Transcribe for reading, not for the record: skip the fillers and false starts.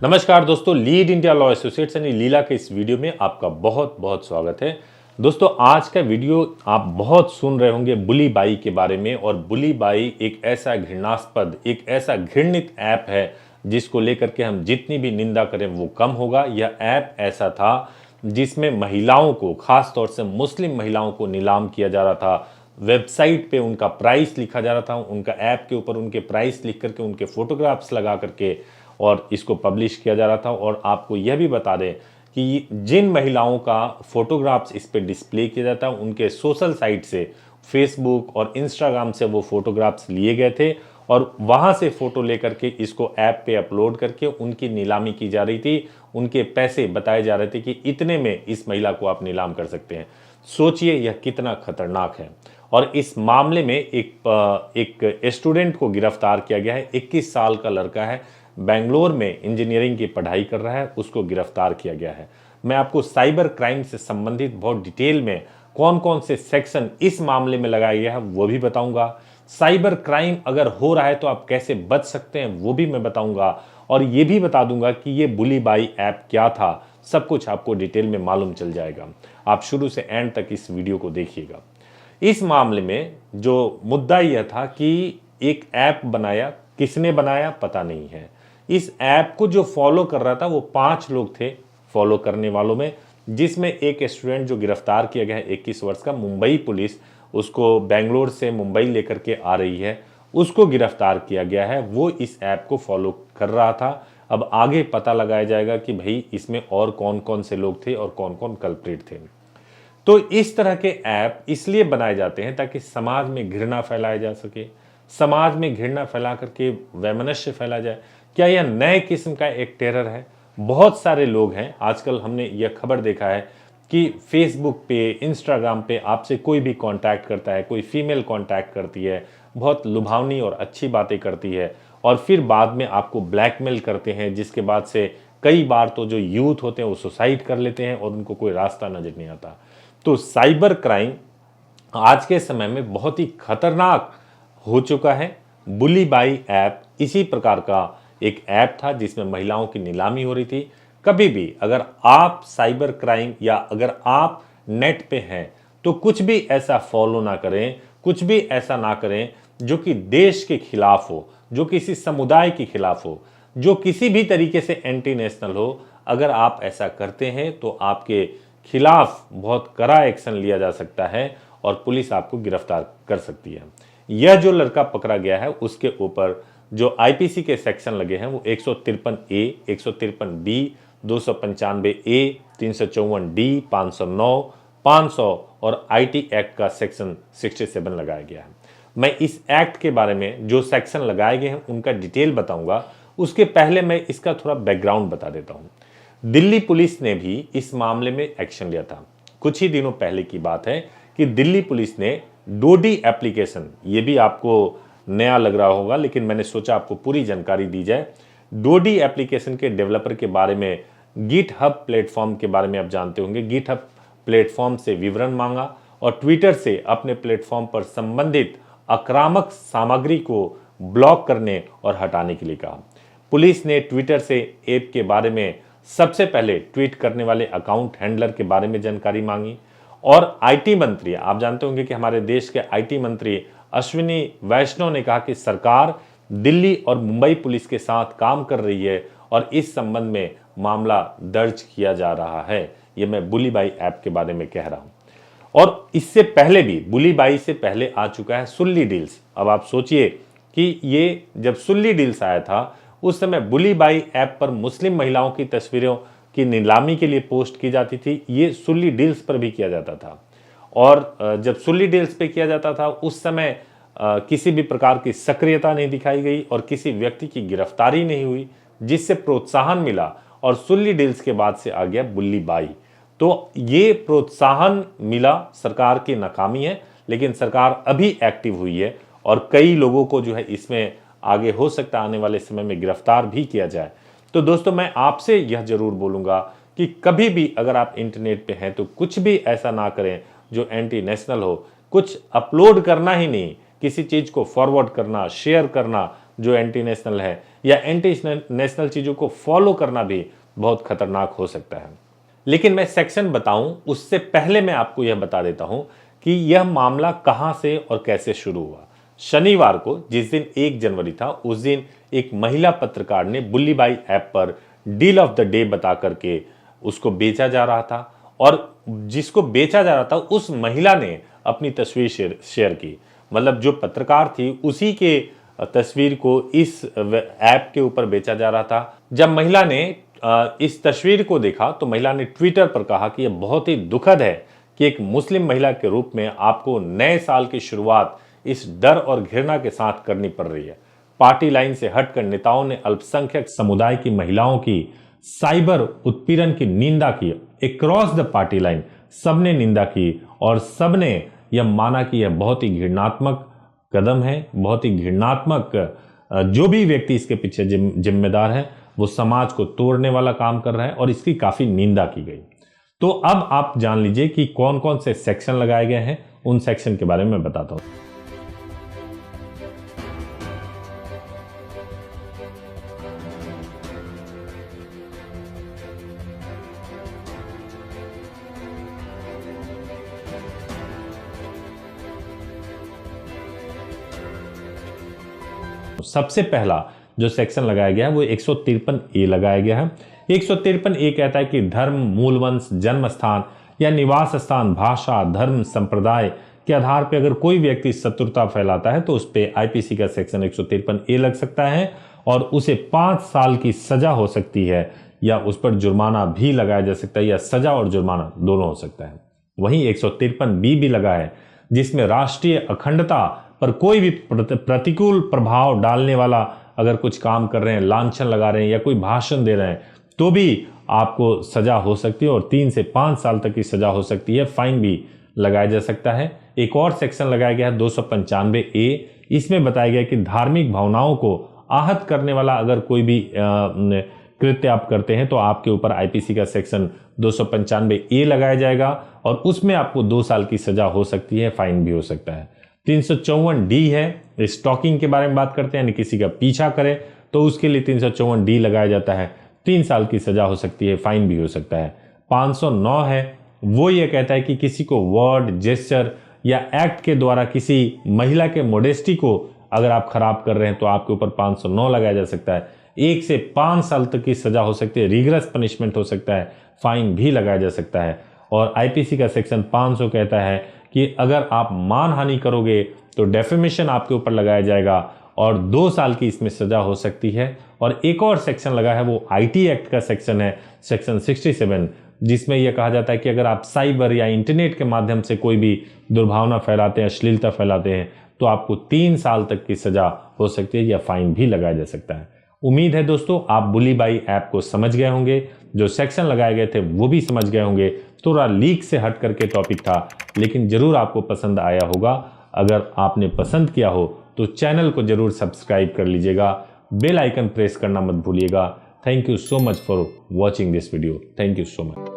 नमस्कार दोस्तों, lead India law associates यानी लीला के इस वीडियो में आपका बहुत बहुत स्वागत है। दोस्तों, आज का वीडियो आप बहुत सुन रहे होंगे बुली बाई के बारे में। और बुली बाई एक ऐसा घृणास्पद, एक ऐसा घृणित ऐप है जिसको लेकर के हम जितनी भी निंदा करें वो कम होगा। यह ऐप ऐसा था जिसमें महिलाओं को, खास तौर से मुस्लिम महिलाओं को नीलाम किया जा रहा था। वेबसाइट पे उनका प्राइस लिखा जा रहा था, उनका ऐप के ऊपर उनके प्राइस लिख करके, उनके फोटोग्राफ्स लगा करके और इसको पब्लिश किया जा रहा था। और आपको यह भी बता दें कि जिन महिलाओं का फोटोग्राफ्स इस पे डिस्प्ले किया जाता है, उनके सोशल साइट से, फेसबुक और इंस्टाग्राम से वो फोटोग्राफ्स लिए गए थे और वहाँ से फ़ोटो लेकर के इसको ऐप पे अपलोड करके उनकी नीलामी की जा रही थी। उनके पैसे बताए जा रहे थे कि इतने में इस महिला को आप नीलाम कर सकते हैं। सोचिए यह कितना खतरनाक है। और इस मामले में एक स्टूडेंट को गिरफ्तार किया गया है। 21 साल का लड़का है, बेंगलोर में इंजीनियरिंग की पढ़ाई कर रहा है, उसको गिरफ्तार किया गया है। मैं आपको साइबर क्राइम से संबंधित बहुत डिटेल में कौन कौन से सेक्शन इस मामले में लगाया गया है वो भी बताऊंगा। साइबर क्राइम अगर हो रहा है तो आप कैसे बच सकते हैं वो भी मैं बताऊंगा। और ये भी बता दूंगा कि ये बुली बाई ऐप क्या था, सब कुछ आपको डिटेल में मालूम चल जाएगा। आप शुरू से एंड तक इस वीडियो को देखिएगा। इस मामले में जो मुद्दा यह था कि एक ऐप बनाया, किसने बनाया पता नहीं है। इस ऐप को जो फॉलो कर रहा था वो 5 लोग थे फॉलो करने वालों में, जिसमें एक स्टूडेंट जो गिरफ्तार किया गया है 21 वर्ष का, मुंबई पुलिस उसको बेंगलोर से मुंबई लेकर के आ रही है, उसको गिरफ्तार किया गया है। वो इस ऐप को फॉलो कर रहा था। अब आगे पता लगाया जाएगा कि भाई इसमें और कौन कौन से लोग थे और कौन कौन कल्प्रिट थे। तो इस तरह के ऐप इसलिए बनाए जाते हैं ताकि समाज में घृणा फैलाया जा सके, समाज में घृणा फैला करके वैमनस्य फैला जाए। क्या यह नए किस्म का एक टेरर है? बहुत सारे लोग हैं, आजकल हमने यह खबर देखा है कि फेसबुक पे, इंस्टाग्राम पे आपसे कोई भी कांटेक्ट करता है, कोई फीमेल कांटेक्ट करती है, बहुत लुभावनी और अच्छी बातें करती है और फिर बाद में आपको ब्लैकमेल करते हैं, जिसके बाद से कई बार तो जो यूथ होते हैं वो सुसाइड कर लेते हैं और उनको कोई रास्ता नजर नहीं आता। तो साइबर क्राइम आज के समय में बहुत ही खतरनाक हो चुका है। बुली बाई ऐप इसी प्रकार का एक ऐप था जिसमें महिलाओं की नीलामी हो रही थी। कभी भी अगर आप साइबर क्राइम या अगर आप नेट पे हैं तो कुछ भी ऐसा फॉलो ना करें, कुछ भी ऐसा ना करें जो कि देश के खिलाफ हो, जो किसी समुदाय के खिलाफ हो, जो किसी भी तरीके से एंटी नेशनल हो। अगर आप ऐसा करते हैं तो आपके खिलाफ बहुत कड़ा एक्शन लिया जा सकता है और पुलिस आपको गिरफ्तार कर सकती है। यह जो लड़का पकड़ा गया है उसके ऊपर जो आईपीसी के सेक्शन लगे हैं वो 153A, 153B, 295A, 354D, 509, 500 और आईटी एक्ट का सेक्शन 67 लगाया गया है। मैं इस एक्ट के बारे में जो सेक्शन लगाए गए हैं उनका डिटेल बताऊंगा। उसके पहले मैं इसका थोड़ा बैकग्राउंड बता देता हूं। दिल्ली पुलिस ने भी इस मामले में एक्शन लिया था। कुछ ही दिनों पहले की बात है कि दिल्ली पुलिस ने डोडी एप्लीकेशन, ये भी आपको नया लग रहा होगा लेकिन मैंने सोचा आपको पूरी जानकारी दी जाए। डोडी एप्लीकेशन के डेवलपर के बारे में, गिटहब प्लेटफॉर्म के बारे में आप जानते होंगे। गिटहब प्लेटफॉर्म से विवरण मांगा और ट्विटर से अपने प्लेटफॉर्म पर संबंधित आक्रामक सामग्री को ब्लॉक करने और हटाने के लिए कहा। पुलिस ने ट्विटर से ऐप के बारे में सबसे पहले ट्वीट करने वाले अकाउंट हैंडलर के बारे में जानकारी मांगी। और आईटी मंत्री, आप जानते होंगे कि हमारे देश के आईटी मंत्री अश्विनी वैष्णव ने कहा कि सरकार दिल्ली और मुंबई पुलिस के साथ काम कर रही है और इस संबंध में मामला दर्ज किया जा रहा है। यह मैं बुली बाई ऐप के बारे में कह रहा हूं। और इससे पहले भी, बुली बाई से पहले आ चुका है सुल्ली डील्स। अब आप सोचिए कि ये जब सुल्ली डील्स आया था उस समय बुली बाई ऐप पर मुस्लिम महिलाओं की तस्वीरों की नीलामी के लिए पोस्ट की जाती थी। ये सुल्ली डील्स पर भी किया जाता था। और जब सुल्ली डील्स पे किया जाता था उस समय किसी भी प्रकार की सक्रियता नहीं दिखाई गई और किसी व्यक्ति की गिरफ्तारी नहीं हुई, जिससे प्रोत्साहन मिला। और सुल्ली डील्स के बाद से आ गया बुली बाई। तो ये प्रोत्साहन मिला, सरकार की नाकामी है, लेकिन सरकार अभी एक्टिव हुई है और कई लोगों को जो है इसमें आगे हो सकता है आने वाले समय में गिरफ्तार भी किया जाए। तो दोस्तों, मैं आपसे यह जरूर बोलूंगा कि कभी भी अगर आप इंटरनेट पे हैं तो कुछ भी ऐसा ना करें जो एंटी नेशनल हो। कुछ अपलोड करना ही नहीं, किसी चीज को फॉरवर्ड करना, शेयर करना, जो एंटी नेशनल है, या एंटी नेशनल चीज़ों को फॉलो करना भी बहुत खतरनाक हो सकता है। लेकिन मैं सेक्शन बताऊं उससे पहले मैं आपको यह बता देता हूं कि यह मामला कहां से और कैसे शुरू हुआ। शनिवार को, जिस दिन 1 जनवरी था, उस दिन एक महिला पत्रकार ने बुल्ली बाई ऐप पर डील ऑफ द डे बता करके उसको बेचा जा रहा था, और जिसको बेचा जा रहा था उस महिला ने अपनी तस्वीर शेयर की। मतलब जो पत्रकार थी उसी के तस्वीर को इस ऐप के ऊपर बेचा जा रहा था। जब महिला ने इस तस्वीर को देखा तो महिला ने ट्विटर पर कहा कि यह बहुत ही दुखद है कि एक मुस्लिम महिला के रूप में आपको नए साल की शुरुआत इस डर और घृणा के साथ करनी पड़ रही है। पार्टी लाइन से हटकर नेताओं ने अल्पसंख्यक समुदाय की महिलाओं की साइबर उत्पीड़न की निंदा की। अक्रॉस द पार्टी लाइन सबने निंदा की और सबने यह माना कि यह बहुत ही घृणात्मक कदम है, बहुत ही घृणात्मक, जो भी व्यक्ति इसके पीछे जिम्मेदार है वो समाज को तोड़ने वाला काम कर रहा है, और इसकी काफी निंदा की गई। तो अब आप जान लीजिए कि कौन कौन से सेक्शन लगाए गए हैं। उन सेक्शन के बारे में बताता हूं। सबसे पहला जो सेक्शन लगाया गया है वो 153 ए लगाया गया है। 153 ए कहता है कि धर्म, मूलवंश, जन्म स्थान या निवास स्थान, भाषा, धर्म, संप्रदाय के आधार पर अगर कोई व्यक्ति शत्रुता फैलाता है तो उस पर आईपीसी का सेक्शन 153 ए लग सकता है और उसे 5 साल की सजा हो सकती है, या उस पर जुर्माना भी लगाया जा सकता है, या सजा और जुर्माना दोनों हो सकता है। वहीं 153 बी भी लगा है, जिसमें राष्ट्रीय अखंडता पर कोई भी प्रतिकूल प्रभाव डालने वाला अगर कुछ काम कर रहे हैं, लांछन लगा रहे हैं या कोई भाषण दे रहे हैं, तो भी आपको सजा हो सकती है और 3 से 5 साल तक की सजा हो सकती है। फाइन भी लगाया जा सकता है। एक और सेक्शन लगाया गया है 295 ए। इसमें बताया गया कि धार्मिक भावनाओं को आहत करने वाला अगर कोई भी कृत्य आप करते हैं तो आपके ऊपर आईपीसी का सेक्शन 295 ए लगाया जाएगा और उसमें आपको 2 साल की सजा हो सकती है, फाइन भी हो सकता है। 354 डी है, स्टॉकिंग के बारे में बात करते हैं, यानी किसी का पीछा करें तो उसके लिए 354 डी लगाया जाता है, 3 साल की सजा हो सकती है, फाइन भी हो सकता है। 509 है, वो ये कहता है कि किसी को वर्ड, जेस्चर या एक्ट के द्वारा किसी महिला के मोडेस्टी को अगर आप खराब कर रहे हैं तो आपके ऊपर 509 लगाया जा सकता है। 1 से 5 साल तक की सजा हो सकती है, रिग्रेस पनिशमेंट हो सकता है, फाइन भी लगाया जा सकता है। और आईपीसी का सेक्शन 500 कहता है कि अगर आप मानहानि करोगे तो डेफेमेशन आपके ऊपर लगाया जाएगा और 2 साल की इसमें सजा हो सकती है। और एक और सेक्शन लगा है, वो आईटी एक्ट का सेक्शन है, सेक्शन 67, जिसमें यह कहा जाता है कि अगर आप साइबर या इंटरनेट के माध्यम से कोई भी दुर्भावना फैलाते हैं, अश्लीलता फैलाते हैं, तो आपको 3 साल तक की सजा हो सकती है या फाइन भी लगाया जा सकता है। उम्मीद है दोस्तों आप बुली बाई ऐप को समझ गए होंगे, जो सेक्शन लगाए गए थे वो भी समझ गए होंगे। थोड़ा लीक से हट करके टॉपिक था, लेकिन जरूर आपको पसंद आया होगा। अगर आपने पसंद किया हो तो चैनल को जरूर सब्सक्राइब कर लीजिएगा, बेल आइकन प्रेस करना मत भूलिएगा। Thank you so much for watching this video. Thank you so much.